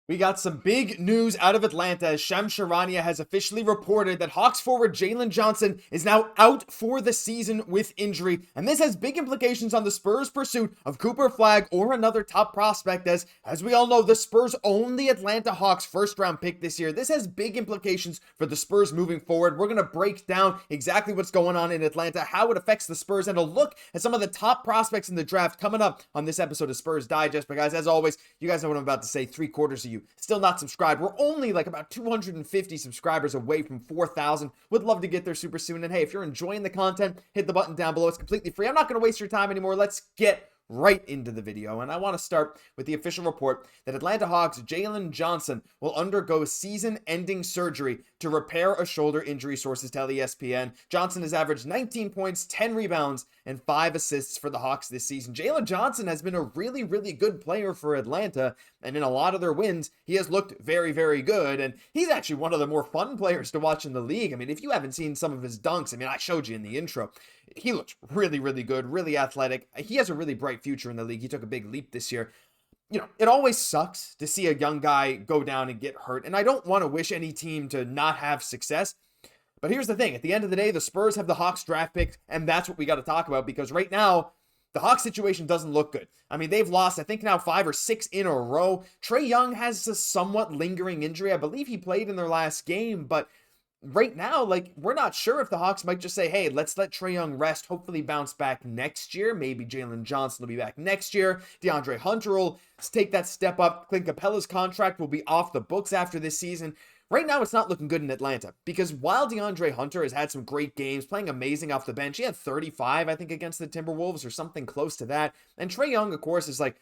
We got some big news out of Atlanta as Shams Charania has officially reported that Hawks forward Jalen Johnson is now out for the season with injury, and this has big implications on the Spurs' pursuit of Cooper Flagg or another top prospect as we all know, the Spurs own the Atlanta Hawks first-round pick this year. This has big implications for the Spurs moving forward. We're going to break down exactly what's going on in Atlanta, how it affects the Spurs, and a look at some of the top prospects in the draft coming up on this episode of Spurs Digest. But guys, as always, you guys know what I'm about to say. 3/4 of you still not subscribed. We're only like about 250 subscribers away from 4,000. Would love to get there super soon. And hey, if you're enjoying the content, hit the button down below. It's completely free. I'm not going to waste your time anymore. Let's get right into the video, and I want to start with the official report that Atlanta Hawks Jalen Johnson will undergo season-ending surgery to repair a shoulder injury, sources tell ESPN. Johnson has averaged 19 points, 10 rebounds, and 5 assists for the Hawks this season. Jalen Johnson has been a really, really good player for Atlanta, and in a lot of their wins, he has looked very, very good, and he's actually one of the more fun players to watch in the league. I mean, if you haven't seen some of his dunks, I mean, I showed you in the intro. He looks really, really good, really athletic. He has a really bright future in the league. He took a big leap this year. You know, it always sucks to see a young guy go down and get hurt, and I don't want to wish any team to not have success. But here's the thing. At the end of the day, the Spurs have the Hawks draft pick, and that's what we got to talk about, because right now, the Hawks situation doesn't look good. I mean, they've lost, I think now 5 or 6 in a row. Tre Young has a somewhat lingering injury. I believe he played in their last game, but right now, like, we're not sure if the Hawks might just say, hey, let's let Tre Young rest, hopefully bounce back next year. Maybe Jalen Johnson will be back next year. DeAndre Hunter will take that step up. Clint Capella's contract will be off the books after this season. Right now, it's not looking good in Atlanta, because while DeAndre Hunter has had some great games, playing amazing off the bench, he had 35, I think, against the Timberwolves or something close to that. And Tre Young, of course, is like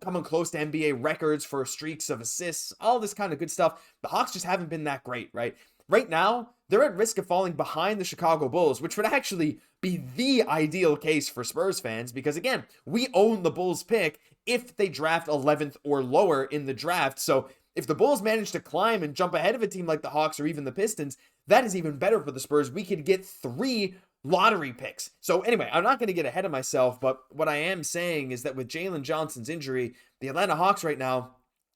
coming close to NBA records for streaks of assists, all this kind of good stuff. The Hawks just haven't been that great, right? Right now, they're at risk of falling behind the Chicago Bulls, which would actually be the ideal case for Spurs fans, because again, we own the Bulls pick if they draft 11th or lower in the draft. So if the Bulls manage to climb and jump ahead of a team like the Hawks or even the Pistons, that is even better for the Spurs. We could get 3 lottery picks. So anyway, I'm not going to get ahead of myself, but what I am saying is that with Jalen Johnson's injury, the Atlanta Hawks right now,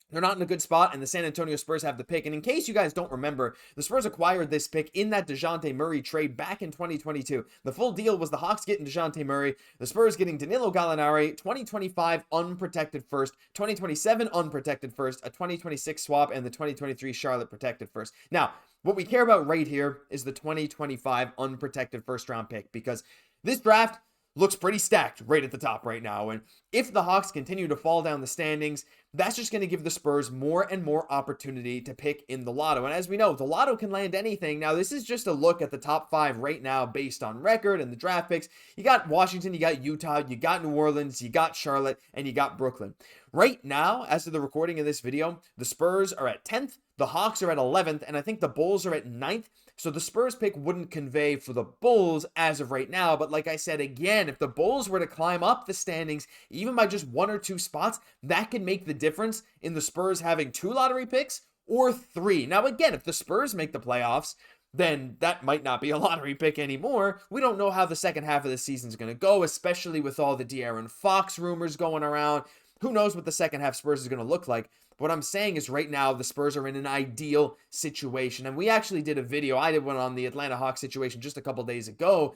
they're not in a good spot, and the San Antonio Spurs have the pick. And in case you guys don't remember, the Spurs acquired this pick in that DeJounte Murray trade back in 2022. The full deal was the Hawks getting DeJounte Murray, the Spurs getting Danilo Gallinari, 2025 unprotected first, 2027 unprotected first, a 2026 swap, and the 2023 Charlotte protected first. Now, what we care about right here is the 2025 unprotected first-round pick, because this draft looks pretty stacked right at the top right now. And if the Hawks continue to fall down the standings, that's just going to give the Spurs more and more opportunity to pick in the lotto. And as we know, the lotto can land anything. Now, this is just a look at the top 5 right now based on record and the draft picks. You got Washington, you got Utah, you got New Orleans, you got Charlotte, and you got Brooklyn. Right now, as of the recording of this video, the Spurs are at 10th, the Hawks are at 11th, and I think the Bulls are at 9th. So the Spurs pick wouldn't convey for the Bulls as of right now. But like I said, again, if the Bulls were to climb up the standings, even by just 1 or 2 spots, that could make the difference in the Spurs having 2 lottery picks or 3. Now, again, if the Spurs make the playoffs, then that might not be a lottery pick anymore. We don't know how the second half of the season is going to go, especially with all the De'Aaron Fox rumors going around. Who knows what the second half Spurs is going to look like. What I'm saying is right now, the Spurs are in an ideal situation. And we actually did a video. I did one on the Atlanta Hawks situation just a couple days ago,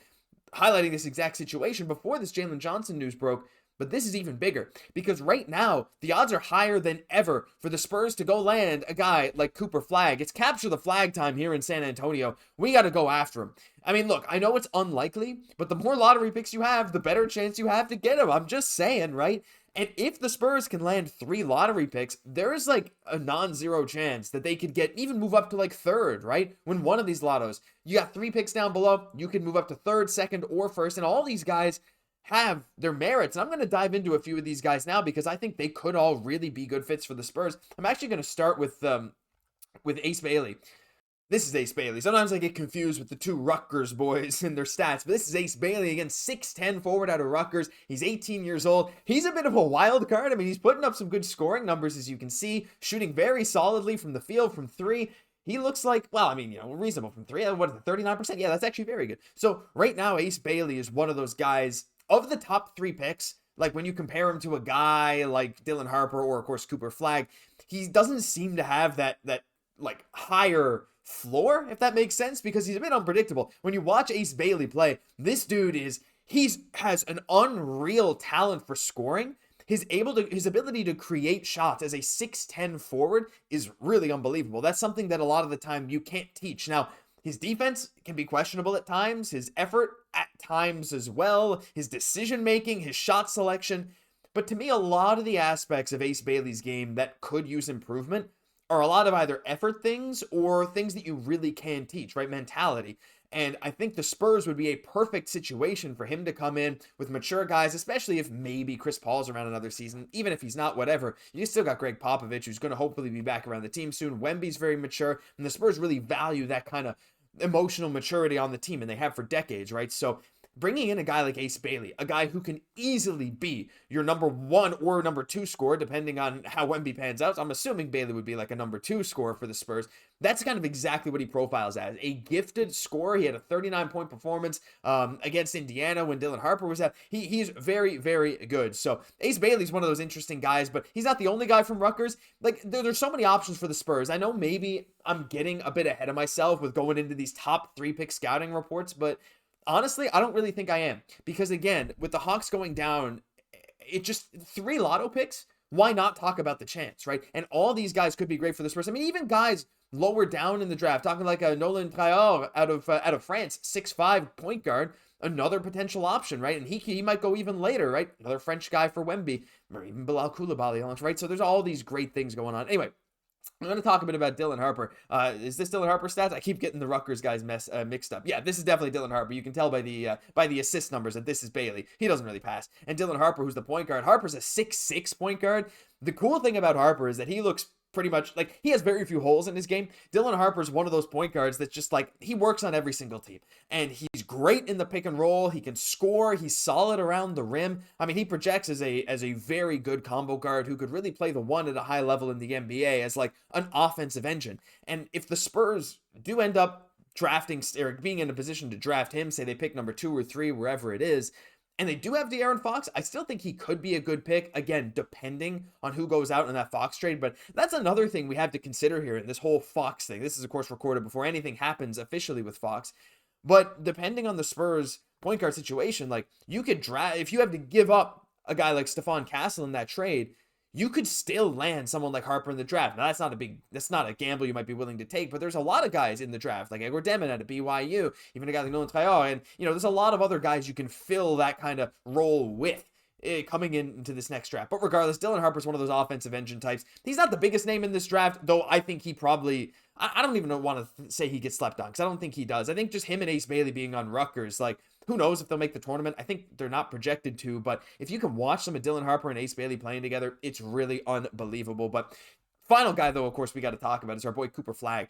highlighting this exact situation before this Jalen Johnson news broke. But this is even bigger, because right now, the odds are higher than ever for the Spurs to go land a guy like Cooper Flagg. It's capture the flag time here in San Antonio. We got to go after him. I mean, look, I know it's unlikely, but the more lottery picks you have, the better chance you have to get him. I'm just saying, right? And if the Spurs can land 3 lottery picks, there is like a non-zero chance that they could even move up to like 3rd, right? When one of these lottos, you got 3 picks down below, you can move up to 3rd, 2nd, or 1st, and all these guys have their merits. And I'm going to dive into a few of these guys now, because I think they could all really be good fits for the Spurs. I'm actually going to start with Ace Bailey. This is Ace Bailey. Sometimes I get confused with the 2 Rutgers boys and their stats, but this is Ace Bailey, again, 6'10" forward out of Rutgers. He's 18 years old. He's a bit of a wild card. I mean, he's putting up some good scoring numbers, as you can see, shooting very solidly from the field from 3. He looks like, well, I mean, you know, reasonable from 3. What is it, 39%? Yeah, that's actually very good. So right now, Ace Bailey is one of those guys of the top 3 picks. Like when you compare him to a guy like Dylan Harper or of course Cooper Flagg, he doesn't seem to have that like higher floor, if that makes sense, because he's a bit unpredictable. When you watch Ace Bailey play, this dude has an unreal talent for scoring. His ability to create shots as a 6'10 forward is really unbelievable. That's something that a lot of the time you can't teach. Now, his defense can be questionable at times, his effort at times as well, his decision making, his shot selection. But to me, a lot of the aspects of Ace Bailey's game that could use improvement are a lot of either effort things or things that you really can teach, right? Mentality. And I think the Spurs would be a perfect situation for him to come in with mature guys, especially if maybe Chris Paul's around another season. Even if he's not, whatever. You still got Gregg Popovich, who's going to hopefully be back around the team soon. Wemby's very mature, and the Spurs really value that kind of emotional maturity on the team, and they have for decades, right? So bringing in a guy like Ace Bailey, a guy who can easily be your number 1 or number 2 scorer, depending on how Wemby pans out. So I'm assuming Bailey would be like a number 2 scorer for the Spurs. That's kind of exactly what he profiles as. A gifted scorer. He had a 39-point performance against Indiana when Dylan Harper was out. He's very, very good. So Ace Bailey's one of those interesting guys, but he's not the only guy from Rutgers. Like, there's so many options for the Spurs. I know maybe I'm getting a bit ahead of myself with going into these top 3 pick scouting reports, but honestly, I don't really think I am. Because again, with the Hawks going down, it just 3 lotto picks. Why not talk about the chance, right? And all these guys could be great for the Spurs. I mean, even guys lower down in the draft, talking like a Nolan Traore out of France, 6'5" point guard, another potential option, right? And he might go even later, right? Another French guy for Wemby, or even Bilal Coulibaly, right? So there's all these great things going on. Anyway, I'm going to talk a bit about Dylan Harper. Is this Dylan Harper stats? I keep getting the Rutgers guys mixed up. Yeah, this is definitely Dylan Harper. You can tell by the assist numbers that this is Bailey. He doesn't really pass. And Dylan Harper, who's the point guard. Harper's a 6'6" point guard. The cool thing about Harper is that he looks pretty much like he has very few holes in his game. Dylan Harper's one of those point guards that's just like he works on every single team. And he's great in the pick and roll. He can score. He's solid around the rim. I mean, he projects as a very good combo guard who could really play the 1 at a high level in the NBA as like an offensive engine. And if the Spurs do end up drafting or being in a position to draft him, say they pick number 2 or 3, wherever it is, and they do have De'Aaron Fox, I still think he could be a good pick, again, depending on who goes out in that Fox trade. But that's another thing we have to consider here in this whole Fox thing. This is, of course, recorded before anything happens officially with Fox. But depending on the Spurs point guard situation, like you could draft, if you have to give up a guy like Stephon Castle in that trade, you could still land someone like Harper in the draft. Now, that's not a gamble you might be willing to take, but there's a lot of guys in the draft, like Edward Demon at BYU, even a guy like Nolan Traore, and, there's a lot of other guys you can fill that kind of role with coming into this next draft. But regardless, Dylan Harper's one of those offensive engine types. He's not the biggest name in this draft, though I think he probably, I don't even want to say he gets slept on, because I don't think he does. I think just him and Ace Bailey being on Rutgers, like, who knows if they'll make the tournament? I think they're not projected to, but if you can watch some of Dylan Harper and Ace Bailey playing together, it's really unbelievable. But final guy, though, of course, we got to talk about is our boy Cooper Flagg.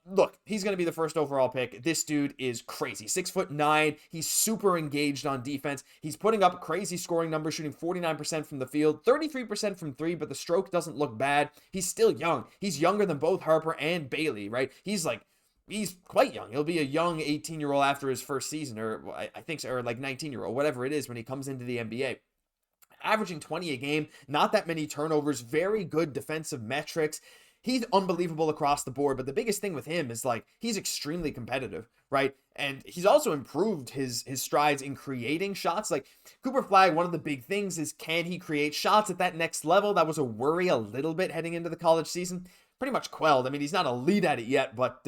Look, he's going to be the first overall pick. This dude is crazy. 6'9". He's super engaged on defense. He's putting up crazy scoring numbers, shooting 49% from the field, 33% from 3, but the stroke doesn't look bad. He's still young. He's younger than both Harper and Bailey, right? He's quite young. He'll be a young 18-year-old after his first season, or I think so, or like 19-year-old, whatever it is when he comes into the NBA. Averaging 20 a game, not that many turnovers, very good defensive metrics. He's unbelievable across the board, but the biggest thing with him is like he's extremely competitive, right? And he's also improved his strides in creating shots. Like Cooper Flagg, one of the big things is, can he create shots at that next level? That was a worry a little bit heading into the college season. Pretty much quelled. I mean, he's not elite at it yet, but,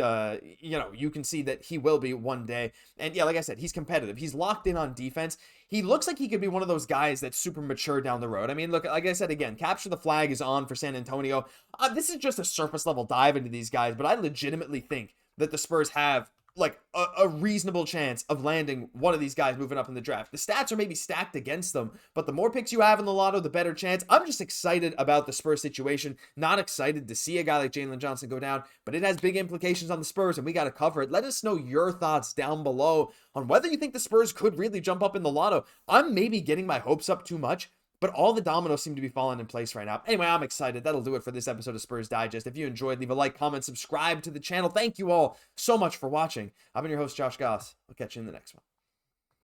you can see that he will be one day. And yeah, like I said, he's competitive. He's locked in on defense. He looks like he could be one of those guys that's super mature down the road. I mean, look, like I said, again, Capture the Flag is on for San Antonio. This is just a surface level dive into these guys, but I legitimately think that the Spurs have like a reasonable chance of landing one of these guys moving up in the draft. The stats are maybe stacked against them, but the more picks you have in the lotto, the better chance. I'm just excited about the Spurs situation. Not excited to see a guy like Jalen Johnson go down, but it has big implications on the Spurs, and we got to cover it. Let us know your thoughts down below on whether you think the Spurs could really jump up in the lotto. I'm maybe getting my hopes up too much, but all the dominoes seem to be falling in place right now. Anyway, I'm excited. That'll do it for this episode of Spurs Digest. If you enjoyed, leave a like, comment, subscribe to the channel. Thank you all so much for watching. I've been your host, Josh Gosse. I'll catch you in the next one.